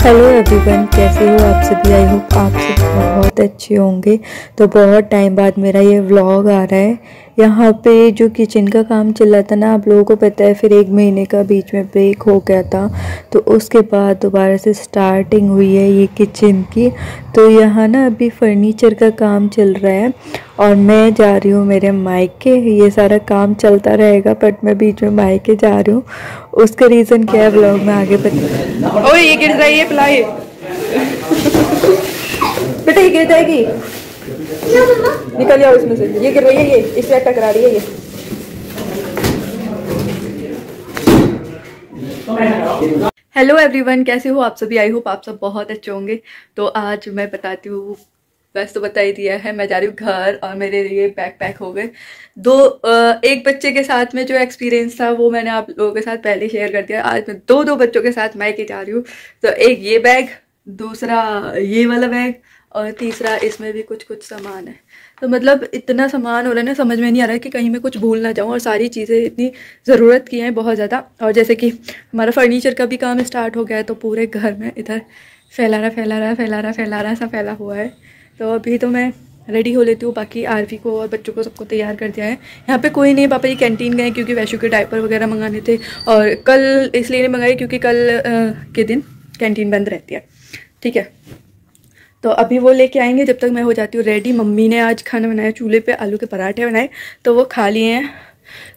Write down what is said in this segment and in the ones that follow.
Hello everyone, कैसे हो आप सभी। आई होप आप सब बहुत अच्छे होंगे। तो बहुत टाइम बाद मेरा ये व्लॉग आ रहा है। यहाँ पे जो किचन का काम चल रहा था ना, आप लोगों को पता है, फिर 1 महीने का बीच में ब्रेक हो गया था, तो उसके बाद दोबारा से स्टार्टिंग हुई है ये किचन की। तो यहाँ ना अभी फर्नीचर का काम चल रहा है और मैं जा रही हूँ मेरे मायके। ये सारा काम चलता रहेगा बट मैं बीच में मायके जा रही हूँ। उसका रीज़न क्या है व्लॉग में आगे बता। ओए ये गिर रही है, पिलाए बेटा, ये गिर जाएगी, निकल जाओ इसमें से। ये गिर रही है, ये इससे टकरा रही है ये। हेलो एवरीवन, कैसे हो आप सभी। आई होप आप सब बहुत अच्छे होंगे। तो आज मैं बताती हूँ, वैसे तो बता ही दिया है, मैं जा रही हूँ घर और मेरे लिए बैग पैक हो गए। एक बच्चे के साथ में जो एक्सपीरियंस था वो मैंने आप लोगों के साथ पहले शेयर कर दिया। आज मैं दो बच्चों के साथ मायके जा रही हूँ। तो एक ये बैग, दूसरा ये वाला बैग और तीसरा इसमें भी कुछ सामान है। तो मतलब इतना सामान हो रहा है ना, समझ में नहीं आ रहा है कि कहीं मैं कुछ भूल ना जाऊँ। और सारी चीज़ें इतनी ज़रूरत की हैं बहुत ज़्यादा। और जैसे कि हमारा फर्नीचर का भी काम स्टार्ट हो गया है, तो पूरे घर में इधर फैला रहा सा फैला हुआ है। तो अभी तो मैं रेडी हो लेती हूँ। बाकी आरवी को और बच्चों को सबको तैयार कर दिया है। यहाँ पे कोई नहीं, पापा जी कैंटीन गए क्योंकि वैशु के डायपर वगैरह मंगाने थे। और कल इसलिए नहीं मंगाए क्योंकि कल के दिन कैंटीन बंद रहती है, ठीक है। तो अभी वो लेके आएंगे, जब तक मैं हो जाती हूँ रेडी। मम्मी ने आज खाना बनाया चूल्हे पे, आलू के पराठे बनाए, तो वो खा लिए हैं।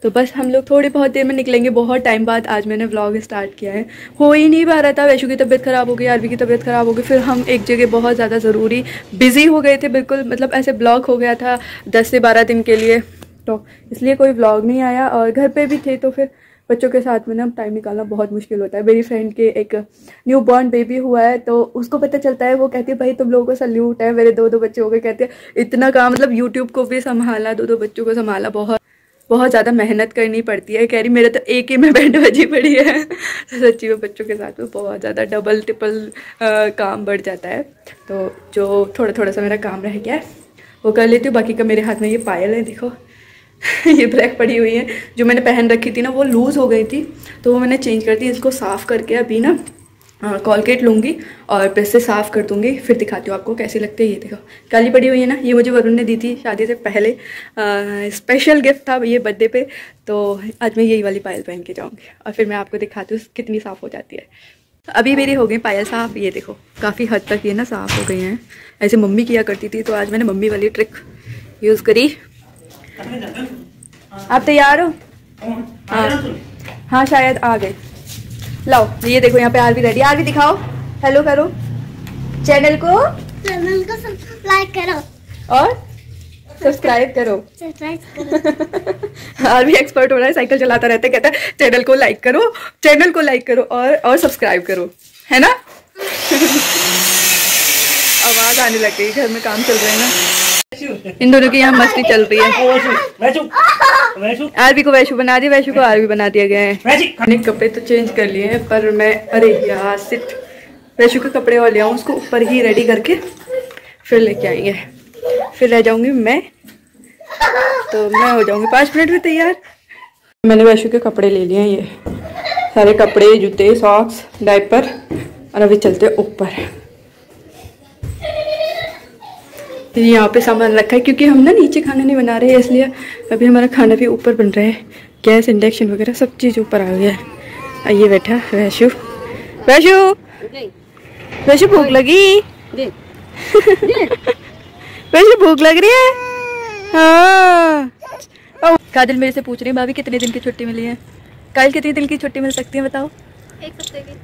तो बस हम लोग थोड़ी बहुत देर में निकलेंगे। बहुत टाइम बाद आज मैंने व्लॉग स्टार्ट किया है। हो ही नहीं पा रहा था, वैशु की तबीयत ख़राब हो गई, आरवी की तबीयत ख़राब हो गई। फिर हम एक जगह बहुत ज़्यादा ज़रूरी बिज़ी हो गए थे, बिल्कुल मतलब ऐसे ब्लॉक हो गया था 10 से 12 दिन के लिए। तो इसलिए कोई व्लॉग नहीं आया। और घर पे भी थे, तो फिर बच्चों के साथ में ना टाइम निकालना बहुत मुश्किल होता है। मेरी फ्रेंड के एक न्यू बॉर्न बेबी हुआ है, तो उसको पता चलता है, वो कहती है भाई तुम लोगों को सल्यूट है, मेरे दो बच्चे हो गए। कहते हैं इतना काम, मतलब यूट्यूब को भी संभाला, दो बच्चों को संभाला, बहुत ज़्यादा मेहनत करनी पड़ती है। कह रही मेरे तो एक ही में बैंड बजी पड़ी है। तो सच्ची में बच्चों के साथ में बहुत ज़्यादा डबल ट्रिपल काम बढ़ जाता है। तो जो थोड़ा सा मेरा काम रह गया है वो कर लेती हूँ। बाकी का मेरे हाथ में ये पायल है, देखो ये ब्लैक पड़ी हुई है। जो मैंने पहन रखी थी ना, वो लूज़ हो गई थी, तो वो मैंने चेंज कर दी। इसको साफ़ करके अभी ना कॉलगेट लूँगी और फिर से साफ़ कर दूँगी, फिर दिखाती हूँ आपको कैसी लगती है। ये देखो काली पड़ी हुई है ना, ये मुझे वरुण ने दी थी शादी से पहले। स्पेशल गिफ्ट था ये बर्थडे पे। तो आज मैं यही वाली पायल पहन के जाऊँगी और फिर मैं आपको दिखाती हूँ कितनी साफ़ हो जाती है। अभी मेरी हो गई पायल साफ़, ये देखो काफ़ी हद तक ये ना साफ़ हो गई हैं। ऐसे मम्मी किया करती थी, तो आज मैंने मम्मी वाली ट्रिक यूज़ करी। आप तैयार हो? हाँ शायद आ गए। लाओ ये देखो, यहाँ पे आरवी रेडी। आरवी दिखाओ, हेलो करो, चैनल को लाइक करो और सब्सक्राइब करो। आरवी एक्सपर्ट हो रहा है, साइकिल चलाता रहता है, कहता है चैनल को लाइक करो और सब्सक्राइब करो, है ना। आवाज आने लग गई, घर में काम चल रहा है ना। इन दोनों की यहाँ मस्ती चल रही है। आरवी को वैशु बना दिया, वैशु को आरवी बना दिया गया है। मैंने कपड़े तो चेंज कर लिए हैं, पर मैं अरे यार सिट, वैशु के कपड़े और ले आऊँ, उसको ऊपर ही रेडी करके फिर लेके आएंगे। फिर रह जाऊंगी मैं, तो मैं हो जाऊंगी 5 मिनट में तैयार। मैंने वैशु के कपड़े ले लिए हैं, ये सारे कपड़े, जूते, सॉक्स, डायपर, और अभी चलते ऊपर। यहाँ पे सामान रखा है क्योंकि हम ना नीचे खाना नहीं बना रहे हैं, इसलिए अभी हमारा खाना भी ऊपर बन रहा है। गैस, इंडक्शन वगैरह सब चीज़ ऊपर आ गया है। ये बैठा वैशु भूख लगी। वैशु भूख लग रही है। हाँ काजल मेरे से पूछ रही है भाभी कितने दिन की छुट्टी मिली है। कल कितने दिन की छुट्टी मिल सकती है बताओ? 1 हफ्ते की।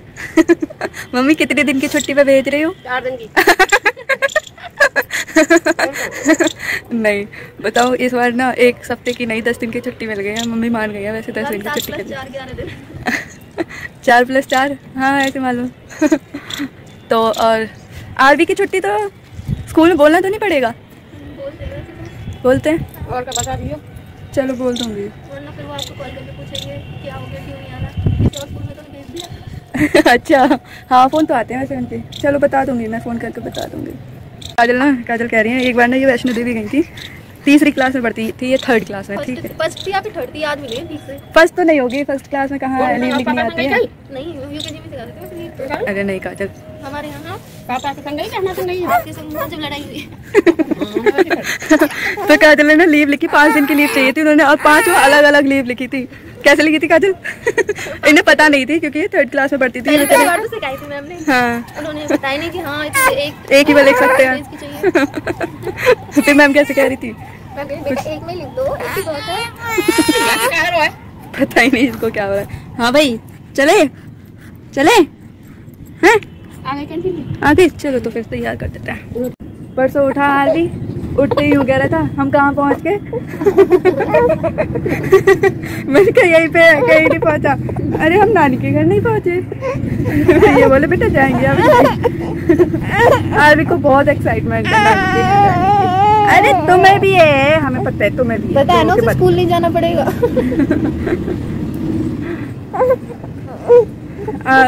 मम्मी कितने दिन की छुट्टी पे भेज रही हो? 4 दिन की। नहीं बताओ, इस बार ना 1 हफ्ते की नहीं 10 दिन की छुट्टी मिल गई है। मम्मी मान गई है वैसे 10 दिन की छुट्टी के लिए। 4 + 4 हाँ ऐसे मालूम। तो और आरवी की छुट्टी तो स्कूल में बोलना तो नहीं पड़ेगा? बोलते हैं और क्या बता दियो। चलो बोल दूंगी, वरना फिर वो आपको कॉल करके पूछेंगे क्या हो गया, क्यों नहीं आ रहा, किसी और स्कूल में तो भेज दिया। अच्छा हाँ, फ़ोन तो आते हैं वैसे उनके। चलो बता दूंगी, मैं फ़ोन करके बता दूंगी। काजल कह रही है, एक बार ना ये वैष्णो देवी गई थी, तीसरी क्लास में पढ़ती थी, ये 3rd क्लास में। ठीक है, फर्स्ट या फिर 3rd याद मिली ठीक से। फर्स्ट तो नहीं होगी, फर्स्ट क्लास में कहाँ लीव लिखनी आती है? नहीं, यूकेजी में सिखाते थे। अरे नहीं काजल, हमारे यहाँ पापा के संग गई, कहना संग गई, आपके संग जब लड़ाई हुई। तो काजल ने लीव लिखी, 5 दिन की लीव चाहिए थी उन्होंने, और 5 अलग अलग लीव लिखी थी। कैसे लिखी थी काजल? इन्हें पता नहीं थी क्योंकि 3rd क्लास में पढ़ती थी। सिखाई थी मैम ने। हाँ, उन्होंने बताया नहीं कि हाँ एक ही बार लिख सकते हैं। फिर मैम कैसे कह रही थी? बेटा एक में लिख दो, एक ही बात है। पता ही नहीं इसको क्या हो रहा है। हाँ भाई चले चले हैं आगे, चलो तो फिर तैयार कर देते हैं। परसों उठा आरवी, उठते ही हो गया था, हम कहाँ पहुँच गए? मैंने कहा यहीं पे, कहीं नहीं पहुँचा। अरे हम नानी के घर नहीं पहुँचे। ये बोले बेटा जाएंगे अब। आरवी को बहुत एक्साइटमेंट है नानी के घर जाने की। अरे तुम्हें भी है, हमें पता है तुम्हें भी पता है ना, उसे स्कूल नहीं जाना पड़ेगा।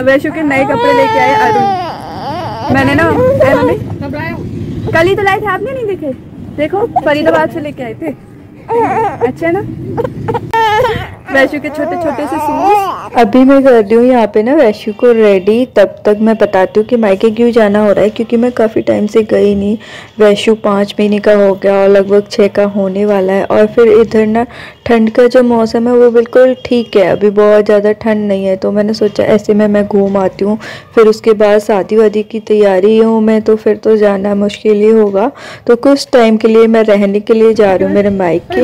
वैशु के नए कपड़े लेके आए अरुण। मैंने ना कल ही तो लाए थे, आपने नहीं देखे? देखो फरीदाबाद से लेके आए थे, अच्छा है ना? वैशु के छोटे छोटे से सूट। अभी मैं कर रही हूँ यहाँ पे ना वैशु को रेडी। तब तक मैं बताती हूँ कि मायके क्यों जाना हो रहा है, क्योंकि मैं काफ़ी टाइम से गई नहीं। वैशु 5 महीने का हो गया और लगभग 6 का होने वाला है। और फिर इधर ना ठंड का जो मौसम है वो बिल्कुल ठीक है, अभी बहुत ज़्यादा ठंड नहीं है। तो मैंने सोचा ऐसे में मैं घूम आती हूँ, फिर उसके बाद शादी वादी की तैयारी हूँ मैं, तो फिर तो जाना मुश्किल ही होगा। तो कुछ टाइम के लिए मैं रहने के लिए जा रही हूँ मेरे मायके।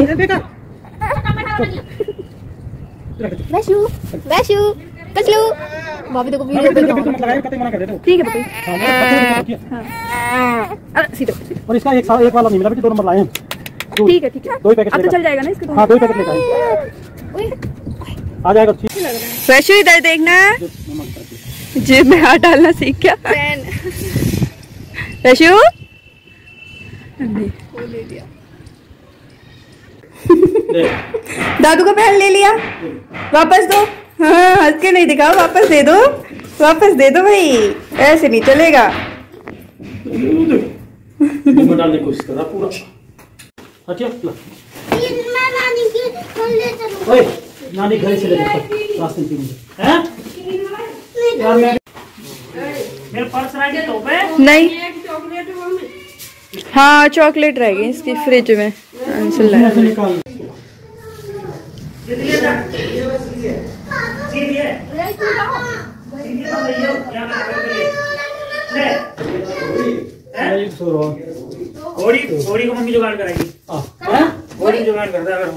वैशु वैशु कचलू भाभी देखो वीडियो पे ठीक है भाभी। हां सीधे और इसका एक वाला नहीं मिला बेटी, 2 नंबर लाए हैं। ठीक है 2 ही पैकेट अब तो चल जाएगा ना इसके। हां 2 ही पैकेट लेकर आए, आ जाएगा। वैशु इधर देखना, जेब में हाथ डालना सीख क्या? वैशु ले लिया, दादू का पेन ले लिया, वापस दो। हाँ हंस के नहीं दिखाओ, वापस दे दो, वापस दे दो भाई, ऐसे नहीं चलेगा। डालने की कोशिश कर रहा पूरा। अच्छा ओए नानी घर से ले रास्ते में हैं यार, मेरे पर्स रह गया तो पे नहीं। हाँ चॉकलेट रह गई इसकी फ्रिज में। घोड़ी को मम्मी जुगाड़ कराएगी। घोड़ी जुगाड़ करता है अगर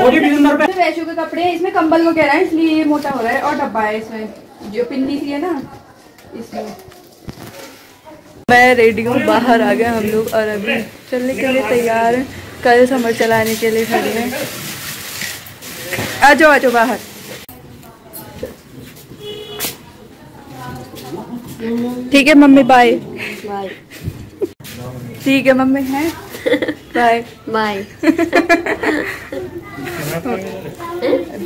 घोड़ी डिनर पे। वैशु के कपड़े इसमें कंबल वगैरह है, इसलिए ये मोटा हो रहा है। और डब्बा है इसमें जो पिन्नी सी है ना, इसमें। मैं रेडी हूँ, बाहर आ गए हम लोग और अभी चलने के लिए तैयार हैं। कल समर चलाने के लिए खड़े हैं। आ जाओ बाहर। ठीक है मम्मी बाय। ठीक है मम्मी हैं बाय बाय।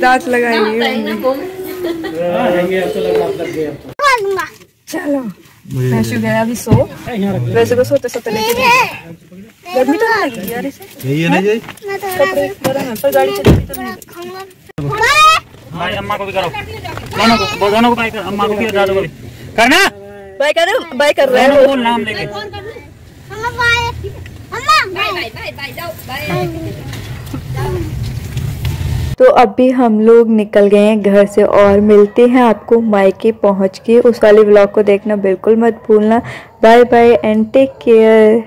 दांत लगाएंगे चलो। वैशु गया अभी सो, वैसे को सोते सोते लेके गर्मी तो नहीं लगी यार इसे। यही है ना जी पर गाड़ी चलती तो नहीं। भाई अम्मा को भी करो, दोनों को बाय कर, अम्मा को भी दादू को भी करना। बाय कर रहे हैं बोल नाम लेके। तो अभी हम लोग निकल गए हैं घर से और मिलते हैं आपको मायके पहुंच के। उस वाले व्लॉग को देखना बिल्कुल मत भूलना। Bye bye and take care.